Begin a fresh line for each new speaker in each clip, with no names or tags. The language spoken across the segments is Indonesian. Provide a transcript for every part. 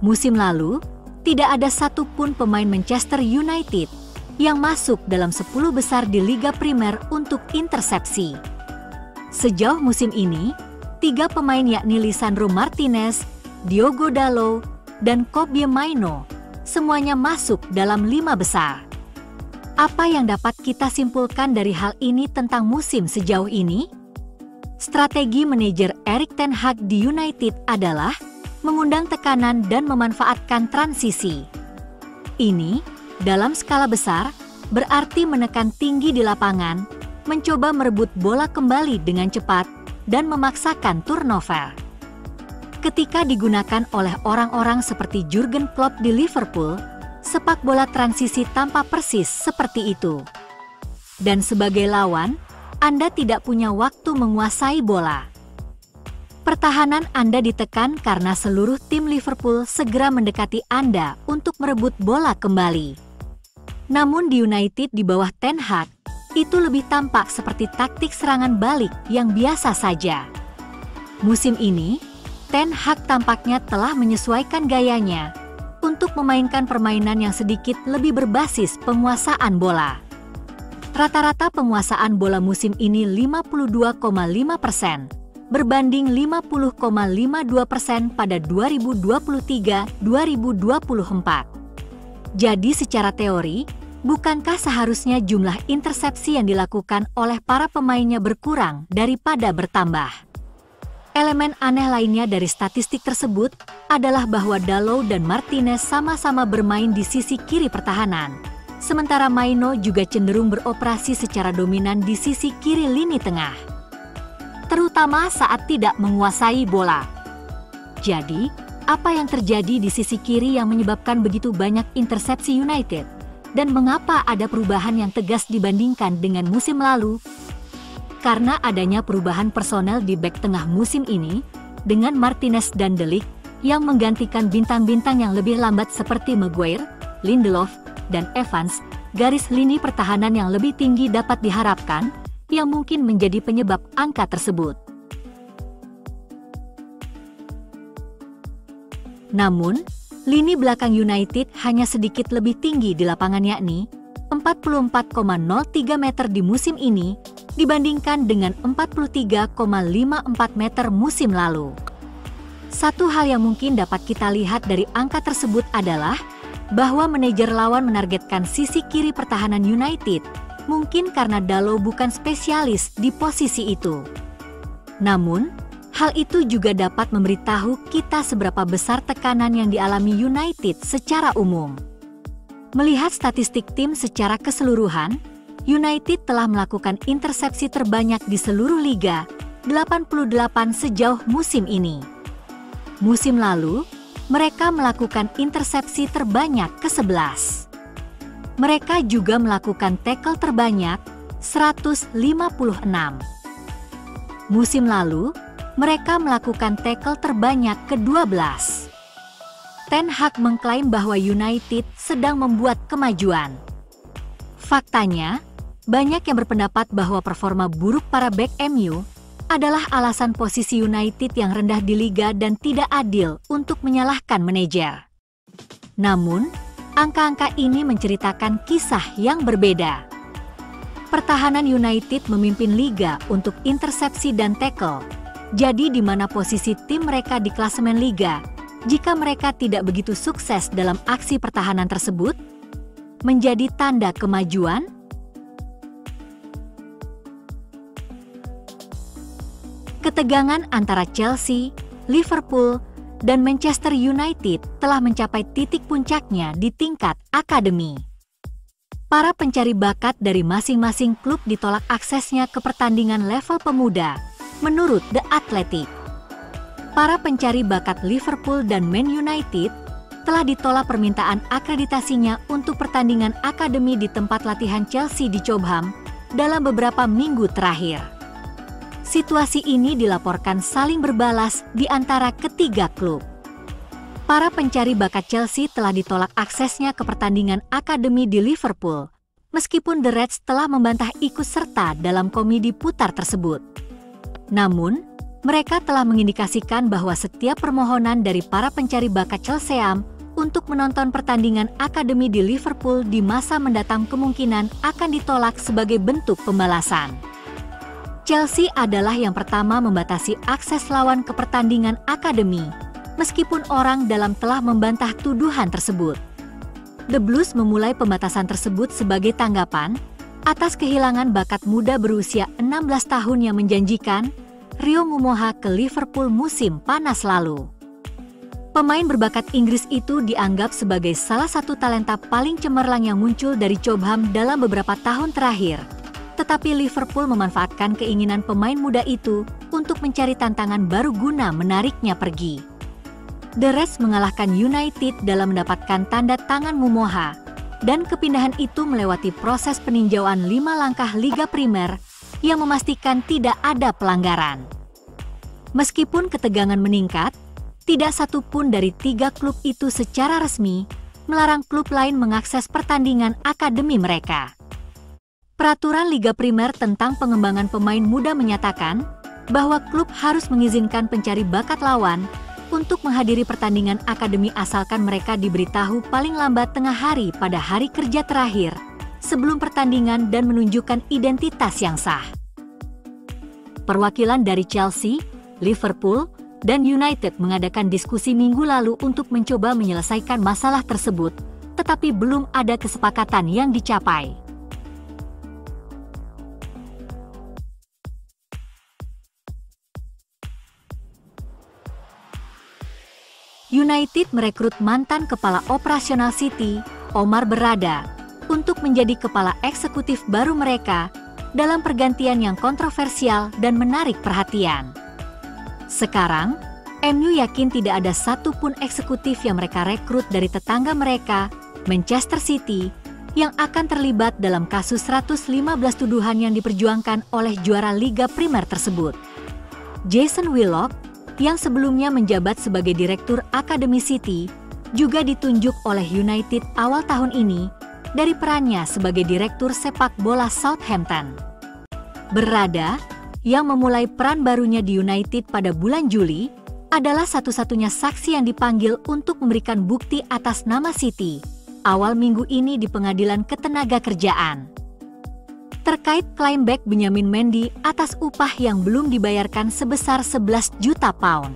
Musim lalu, tidak ada satupun pemain Manchester United yang masuk dalam 10 besar di Liga Primer untuk intersepsi. Sejauh musim ini, 3 pemain yakni Lisandro Martinez, Diogo Dalot, dan Kobbie Mainoo semuanya masuk dalam 5 besar. Apa yang dapat kita simpulkan dari hal ini tentang musim sejauh ini? Strategi manajer Erik ten Hag di United adalah mengundang tekanan dan memanfaatkan transisi. Ini, dalam skala besar, berarti menekan tinggi di lapangan, mencoba merebut bola kembali dengan cepat, dan memaksakan turnover. Ketika digunakan oleh orang-orang seperti Jurgen Klopp di Liverpool, sepak bola transisi tampak persis seperti itu. Dan sebagai lawan, Anda tidak punya waktu menguasai bola. Pertahanan Anda ditekan karena seluruh tim Liverpool segera mendekati Anda untuk merebut bola kembali. Namun di United di bawah Ten Hag, itu lebih tampak seperti taktik serangan balik yang biasa saja. Musim ini, Ten Hag tampaknya telah menyesuaikan gayanya untuk memainkan permainan yang sedikit lebih berbasis penguasaan bola. Rata-rata penguasaan bola musim ini 52,5% berbanding 50,52% pada 2023-2024. Jadi secara teori, bukankah seharusnya jumlah intersepsi yang dilakukan oleh para pemainnya berkurang daripada bertambah? Elemen aneh lainnya dari statistik tersebut adalah bahwa Dalot dan Martinez sama-sama bermain di sisi kiri pertahanan, sementara Mainoo juga cenderung beroperasi secara dominan di sisi kiri lini tengah, terutama saat tidak menguasai bola. Jadi, apa yang terjadi di sisi kiri yang menyebabkan begitu banyak intersepsi United? Dan mengapa ada perubahan yang tegas dibandingkan dengan musim lalu? Karena adanya perubahan personel di bek tengah musim ini, dengan Martinez dan De Ligt yang menggantikan bintang-bintang yang lebih lambat seperti Maguire, Lindelof, dan Evans, garis lini pertahanan yang lebih tinggi dapat diharapkan, yang mungkin menjadi penyebab angka tersebut. Namun, lini belakang United hanya sedikit lebih tinggi di lapangan yakni 44,03 meter di musim ini dibandingkan dengan 43,54 meter musim lalu. Satu hal yang mungkin dapat kita lihat dari angka tersebut adalah bahwa manajer lawan menargetkan sisi kiri pertahanan United, mungkin karena Dalot bukan spesialis di posisi itu. Namun, hal itu juga dapat memberitahu kita seberapa besar tekanan yang dialami United secara umum. Melihat statistik tim secara keseluruhan, United telah melakukan intersepsi terbanyak di seluruh liga, 88 sejauh musim ini. Musim lalu, mereka melakukan intersepsi terbanyak ke-11. Mereka juga melakukan tackle terbanyak, 156. Musim lalu, mereka melakukan tackle terbanyak ke-12. Ten Hag mengklaim bahwa United sedang membuat kemajuan. Faktanya, banyak yang berpendapat bahwa performa buruk para bek MU adalah alasan posisi United yang rendah di liga dan tidak adil untuk menyalahkan manajer. Namun, angka-angka ini menceritakan kisah yang berbeda. Pertahanan United memimpin liga untuk intersepsi dan tackle. Jadi di mana posisi tim mereka di klasemen liga jika mereka tidak begitu sukses dalam aksi pertahanan tersebut? Menjadi tanda kemajuan? Ketegangan antara Chelsea, Liverpool, dan Manchester United telah mencapai titik puncaknya di tingkat akademi. Para pencari bakat dari masing-masing klub ditolak aksesnya ke pertandingan level pemuda, menurut The Athletic. Para pencari bakat Liverpool dan Man United telah ditolak permintaan akreditasinya untuk pertandingan akademi di tempat latihan Chelsea di Cobham dalam beberapa minggu terakhir. Situasi ini dilaporkan saling berbalas di antara ketiga klub. Para pencari bakat Chelsea telah ditolak aksesnya ke pertandingan akademi di Liverpool, meskipun The Reds telah membantah ikut serta dalam komedi putar tersebut. Namun, Mereka telah mengindikasikan bahwa setiap permohonan dari para pencari bakat Chelsea untuk menonton pertandingan akademi di Liverpool di masa mendatang kemungkinan akan ditolak sebagai bentuk pembalasan. Chelsea adalah yang pertama membatasi akses lawan ke pertandingan akademi, meskipun orang dalam telah membantah tuduhan tersebut. The Blues memulai pembatasan tersebut sebagai tanggapan atas kehilangan bakat muda berusia 16 tahun yang menjanjikan, Rio Mumoha, ke Liverpool musim panas lalu. Pemain berbakat Inggris itu dianggap sebagai salah satu talenta paling cemerlang yang muncul dari Cobham dalam beberapa tahun terakhir. Tetapi Liverpool memanfaatkan keinginan pemain muda itu untuk mencari tantangan baru guna menariknya pergi. The Reds mengalahkan United dalam mendapatkan tanda tangan Mumoha, dan kepindahan itu melewati proses peninjauan 5 langkah Liga Primer yang memastikan tidak ada pelanggaran. Meskipun ketegangan meningkat, tidak satu pun dari 3 klub itu secara resmi melarang klub lain mengakses pertandingan akademi mereka. Peraturan Liga Primer tentang pengembangan pemain muda menyatakan bahwa klub harus mengizinkan pencari bakat lawan untuk menghadiri pertandingan akademi asalkan mereka diberitahu paling lambat tengah hari pada hari kerja terakhir sebelum pertandingan dan menunjukkan identitas yang sah. Perwakilan dari Chelsea, Liverpool, dan United mengadakan diskusi minggu lalu untuk mencoba menyelesaikan masalah tersebut, tetapi belum ada kesepakatan yang dicapai. United merekrut mantan kepala operasional City, Omar Berrada, untuk menjadi kepala eksekutif baru mereka dalam pergantian yang kontroversial dan menarik perhatian. Sekarang, MU yakin tidak ada satupun eksekutif yang mereka rekrut dari tetangga mereka, Manchester City, yang akan terlibat dalam kasus 115 tuduhan yang diperjuangkan oleh juara Liga Primer tersebut. Jason Willock, yang sebelumnya menjabat sebagai Direktur Akademi City, juga ditunjuk oleh United awal tahun ini dari perannya sebagai Direktur Sepak Bola Southampton. Berrada, yang memulai peran barunya di United pada bulan Juli, adalah satu-satunya saksi yang dipanggil untuk memberikan bukti atas nama City awal minggu ini di Pengadilan Ketenagakerjaan. Terkait klaim bek Benjamin Mendy atas upah yang belum dibayarkan sebesar 11 juta pound.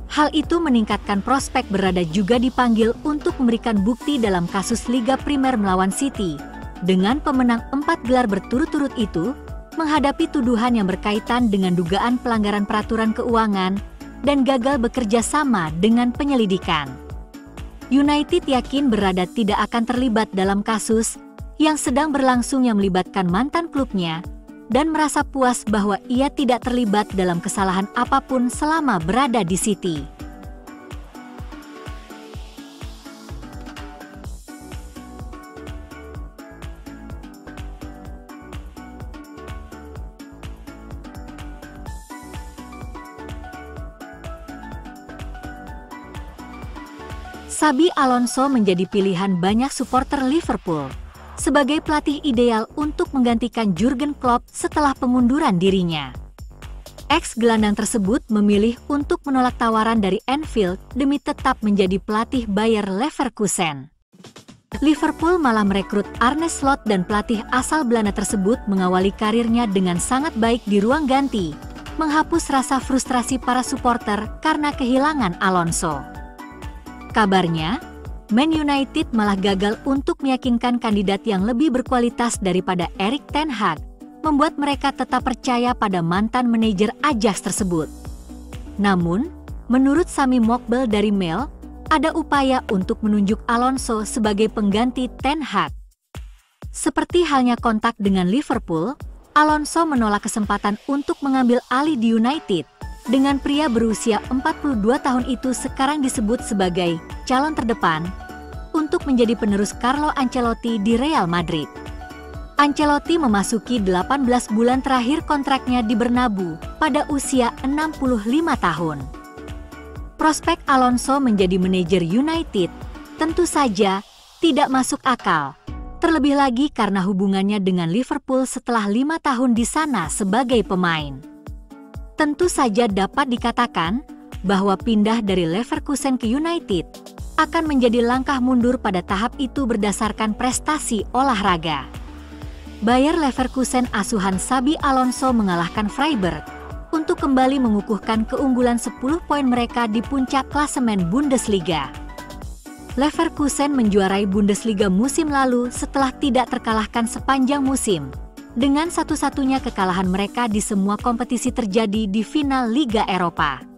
Hal itu meningkatkan prospek Berrada juga dipanggil untuk memberikan bukti dalam kasus Liga Primer melawan City, dengan pemenang 4 gelar berturut-turut itu, menghadapi tuduhan yang berkaitan dengan dugaan pelanggaran peraturan keuangan dan gagal bekerja sama dengan penyelidikan. United yakin Berrada tidak akan terlibat dalam kasus yang sedang berlangsung yang melibatkan mantan klubnya, dan merasa puas bahwa ia tidak terlibat dalam kesalahan apapun selama berada di City. Xabi Alonso menjadi pilihan banyak supporter Liverpool sebagai pelatih ideal untuk menggantikan Jurgen Klopp setelah pengunduran dirinya. Ex-gelandang tersebut memilih untuk menolak tawaran dari Anfield demi tetap menjadi pelatih Bayer Leverkusen. Liverpool malah merekrut Arne Slot, dan pelatih asal Belanda tersebut mengawali karirnya dengan sangat baik di ruang ganti, menghapus rasa frustrasi para supporter karena kehilangan Alonso. Kabarnya, Man United malah gagal untuk meyakinkan kandidat yang lebih berkualitas daripada Erik ten Hag, membuat mereka tetap percaya pada mantan manajer Ajax tersebut. Namun, menurut Sami Mokbel dari Mail, ada upaya untuk menunjuk Alonso sebagai pengganti ten Hag. Seperti halnya kontak dengan Liverpool, Alonso menolak kesempatan untuk mengambil alih di United, dengan pria berusia 42 tahun itu sekarang disebut sebagai calon terdepan untuk menjadi penerus Carlo Ancelotti di Real Madrid. Ancelotti memasuki 18 bulan terakhir kontraknya di Bernabeu pada usia 65 tahun. Prospek Alonso menjadi manajer United tentu saja tidak masuk akal, terlebih lagi karena hubungannya dengan Liverpool setelah 5 tahun di sana sebagai pemain. Tentu saja dapat dikatakan bahwa pindah dari Leverkusen ke United akan menjadi langkah mundur pada tahap itu berdasarkan prestasi olahraga. Bayer Leverkusen asuhan Xabi Alonso mengalahkan Freiburg untuk kembali mengukuhkan keunggulan 10 poin mereka di puncak klasemen Bundesliga. Leverkusen menjuarai Bundesliga musim lalu setelah tidak terkalahkan sepanjang musim, dengan satu-satunya kekalahan mereka di semua kompetisi terjadi di final Liga Eropa.